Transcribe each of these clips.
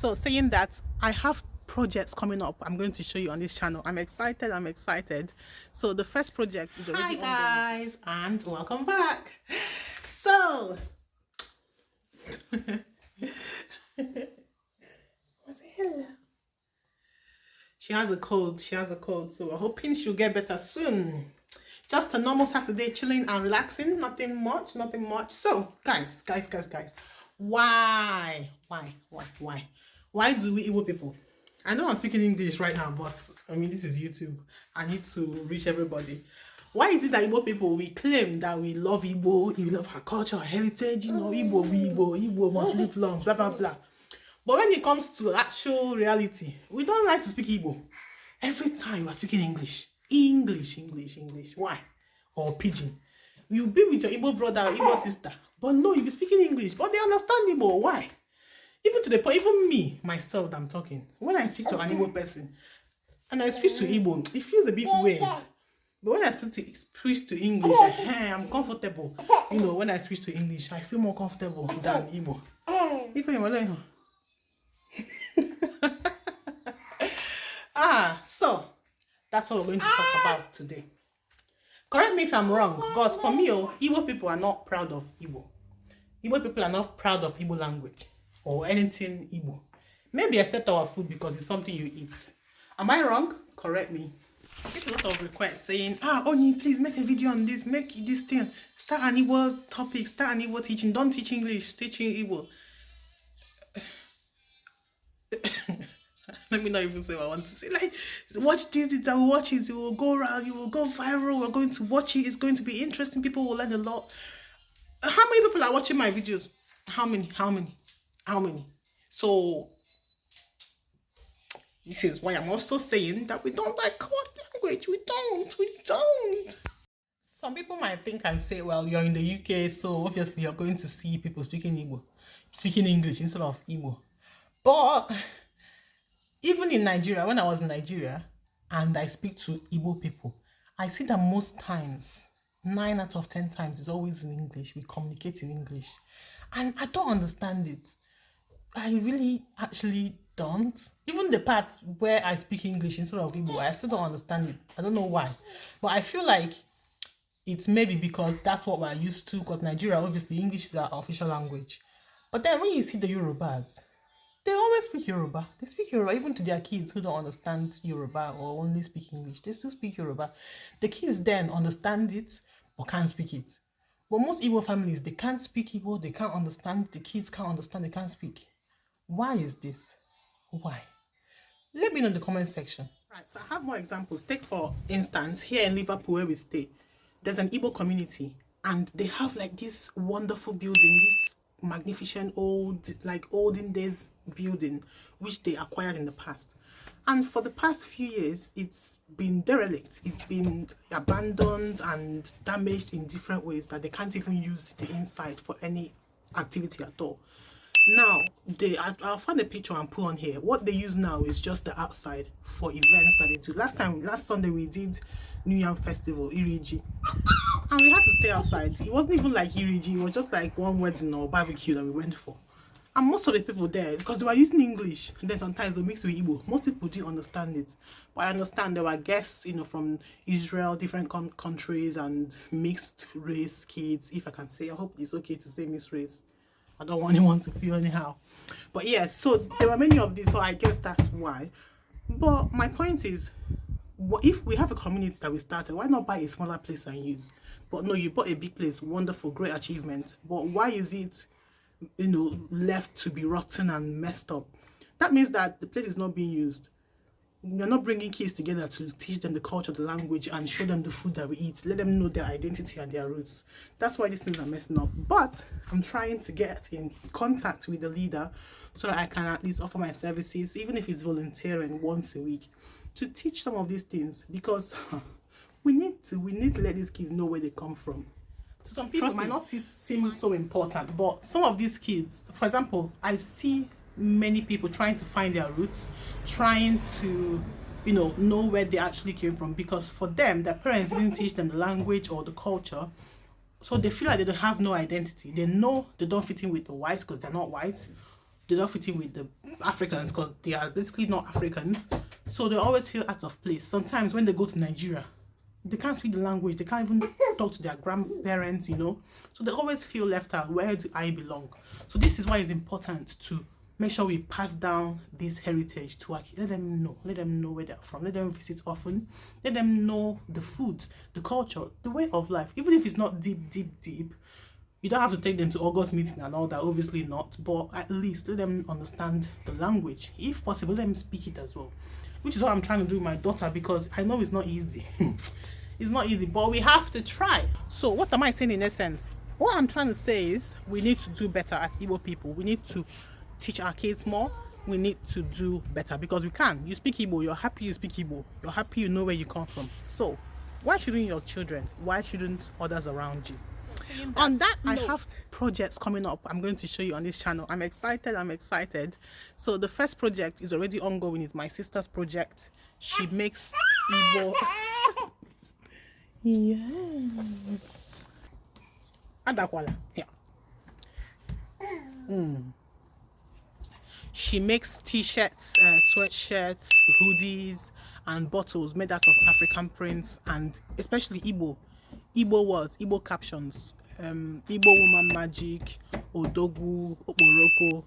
So saying that, I have projects coming up I'm going to show you on this channel. I'm excited. So the first project is already on. Hi guys, and welcome back. So hello. She has a cold, so we're hoping she'll get better soon. Just a normal Saturday, chilling and relaxing, nothing much. So guys, why do we Igbo people, I know I'm speaking English right now, but I mean, this is YouTube. I need to reach everybody. Why is it that Igbo people, we claim that we love Igbo, we love our culture, our heritage, you know, Igbo must live long, blah, blah, blah. But when it comes to actual reality, we don't like to speak Igbo. Every time we're speaking English. Why? Or pidgin. You'll be with your Igbo brother or Igbo sister, but no, you'll be speaking English, but they understand Igbo. Why? Even to the point, even me, myself, that I'm talking, when I speak to an Igbo person, and I switch to Igbo, it feels a bit weird. But when I switch to English, I'm comfortable. You know, when I switch to English, I feel more comfortable than Igbo. So that's what we're going to talk about today. Correct me if I'm wrong, but for me, Igbo people are not proud of Igbo. Igbo people are not proud of Igbo language or anything Igbo. Maybe except our food, because it's something you eat. Am I wrong? Correct me. I get a lot of requests saying, Oni, please make a video on this, make this thing, start an Igbo topic, start an Igbo teaching, don't teach English, teaching Igbo. Let me not even say what I want to say. Like, watch this, I will watch it, it will go around, it will go viral, we're going to watch it, it's going to be interesting, people will learn a lot. How many people are watching my videos? How many? So this is why I'm also saying that we don't like our language. We don't. Some people might think and say, well, you're in the UK, so obviously you're going to see people speaking English instead of Igbo. But even in Nigeria, when I was in Nigeria and I speak to Igbo people, I see that most times, 9 out of 10 times, it's always in English. We communicate in English. And I don't understand it. I really actually don't. Even the parts where I speak English instead of Igbo, I still don't understand it. I don't know why. But I feel like it's maybe because that's what we're used to, because Nigeria, obviously, English is our official language. But then when you see the Yorubas, they always speak Yoruba. They speak Yoruba, even to their kids who don't understand Yoruba or only speak English. They still speak Yoruba. The kids then understand it, but can't speak it. But most Igbo families, they can't speak Igbo, they can't understand, the kids can't understand, they can't speak. Why is this? Why? Let me know in the comment section. Right, so I have more examples. Take for instance, here in Liverpool where we stay, there's an Igbo community, and they have like this wonderful building, this magnificent olden days building which they acquired in the past, and for the past few years it's been derelict, it's been abandoned and damaged in different ways that they can't even use the inside for any activity at all. Now I'll find a picture and put on here. What they use now is just the outside for events that they do. Last Sunday we did New Yam Festival, Iriji, and we had to stay outside. It wasn't even like Iriji, it was just like one wedding or barbecue that we went for. And most of the people there, because they were using English, and then sometimes they mix with Igbo, most people didn't understand it. But I understand there were guests, you know, from Israel, different countries, and mixed race kids, if I can say. I hope it's okay to say mixed race. I don't want anyone to feel anyhow. But yes, so there were many of these, so I guess that's why. But my point is, if we have a community that we started, why not buy a smaller place and use? But no, you bought a big place, wonderful, great achievement. But why is it, you know, left to be rotten and messed up? That means that the place is not being used. You're not bringing kids together to teach them the culture, the language, and show them the food that we eat. Let them know their identity and their roots. That's why these things are messing up. But I'm trying to get in contact with the leader so that I can at least offer my services, even if it's volunteering once a week, to teach some of these things, because we need to let these kids know where they come from. To some people, it might not seem so important, but some of these kids, for example, I see many people trying to find their roots, trying to, you know where they actually came from, because for them, their parents didn't teach them the language or the culture, so they feel like they don't have no identity. They know they don't fit in with the whites because they're not whites. they don't fit in with the Africans because they are basically not Africans. So they always feel out of place. Sometimes when they go to Nigeria, they can't speak the language, they can't even talk to their grandparents, you know. So they always feel left out. Where do I belong? So this is why it's important to make sure we pass down this heritage to our kids. Let them know where they're from, let them visit often, let them know the food, the culture, the way of life. Even if it's not deep, you don't have to take them to August meeting and all that, obviously not, but at least let them understand the language. If possible, let them speak it as well, which is what I'm trying to do with my daughter, because I know it's not easy. It's not easy, but we have to try. So what am I saying in essence? What I'm trying to say is we need to do better as Igbo people. We need to teach our kids more. We need to do better, because we can. You speak Igbo, you're happy you speak Igbo, you're happy you know where you come from. So why shouldn't your children, why shouldn't others around you? On that I have projects coming up I'm going to show you on this channel. I'm excited. So the first project is already ongoing. It's my sister's project. She makes Igbo. Yeah. Adakwala. Yeah. She makes t-shirts, sweatshirts, hoodies, and bottles made out of African prints, and especially Igbo words, Igbo captions, Igbo woman magic, Odogu, Oporoko,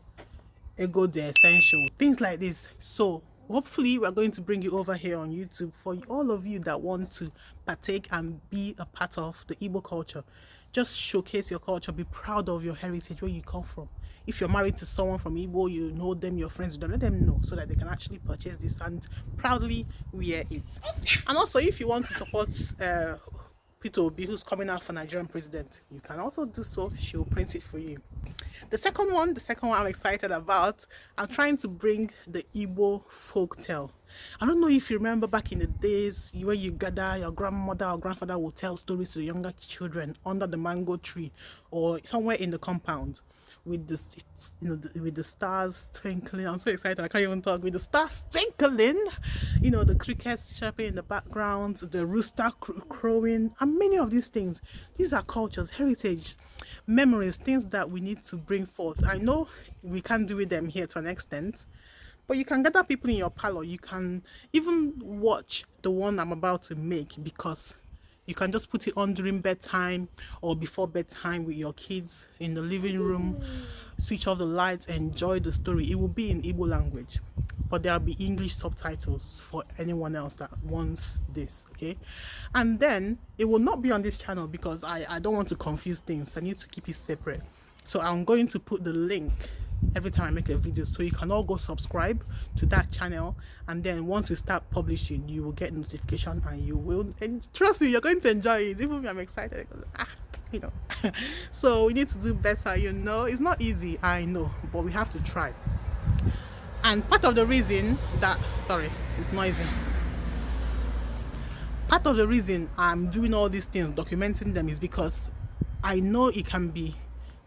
Ego the essential, things like this. So hopefully we're going to bring you over here on YouTube for all of you that want to partake and be a part of the Igbo culture. Just showcase your culture, be proud of your heritage, where you come from. If you're married to someone from Igbo, you know them, you're friends with them, let them know so that they can actually purchase this and proudly wear it. And also, if you want to support Peter Obi, who's coming out for Nigerian president, you can also do so. She'll print it for you. The second one I'm excited about, I'm trying to bring the Igbo folk tale. I don't know if you remember back in the days where you gather, your grandmother or grandfather will tell stories to the younger children under the mango tree or somewhere in the compound with the, you know, with the stars twinkling. I'm so excited, I can't even talk. With the stars twinkling, you know, the crickets chirping in the background, the rooster crowing, and many of these things. These are cultures, heritage, memories, things that we need to bring forth. I know we can't do with them here to an extent, but you can gather people in your parlor. You can even watch the one I'm about to make, because you can just put it on during bedtime or before bedtime with your kids in the living room, switch off the lights, enjoy the story. It will be in Igbo language, but there'll be English subtitles for anyone else that wants this, okay? And then it will not be on this channel because I don't want to confuse things. I need to keep it separate. So I'm going to put the link every time I make a video, so you can all go subscribe to that channel, and then once we start publishing, you will get notification and you will, and trust me, you're going to enjoy it. Even me, I'm excited because, you know. So we need to do better, you know. It's not easy, I know, but we have to try. And part of the reason that, sorry, it's noisy. Part of the reason I'm doing all these things, documenting them, is because I know it can be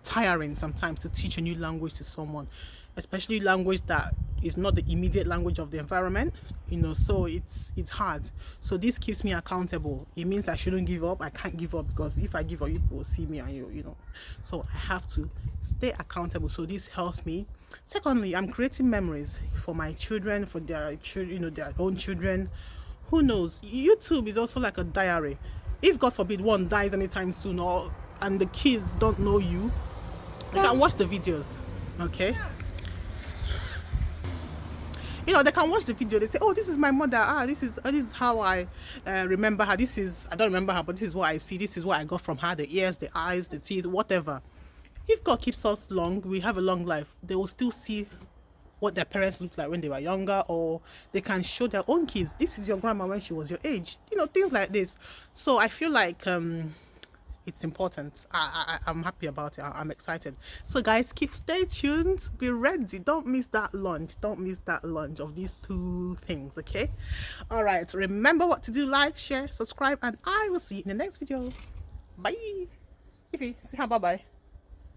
tiring sometimes to teach a new language to someone, especially language that is not the immediate language of the environment, you know. So it's hard. So this keeps me accountable. It means I shouldn't give up. I can't give up, because if I give up, you will see me and you know. So I have to stay accountable. So this helps me. Secondly, I'm creating memories for my children, for their children, you know, their own children. Who knows? YouTube is also like a diary. If God forbid one dies anytime soon, or and the kids don't know you, they can watch the videos, okay? You know, they can watch the video. They say, oh, this is my mother. This is how I remember her. I don't remember her, but this is what I see. This is what I got from her: the ears, the eyes, the teeth, whatever. If God keeps us long, we have a long life, they will still see what their parents looked like when they were younger, or they can show their own kids, this is your grandma when she was your age, you know, things like this. So I feel like it's important. I'm happy about it. I'm excited. So guys, stay tuned, be ready, don't miss that launch, of these two things, okay? All right, remember what to do: like, share, subscribe, and I will see you in the next video. Bye. Ify, say hi, bye bye.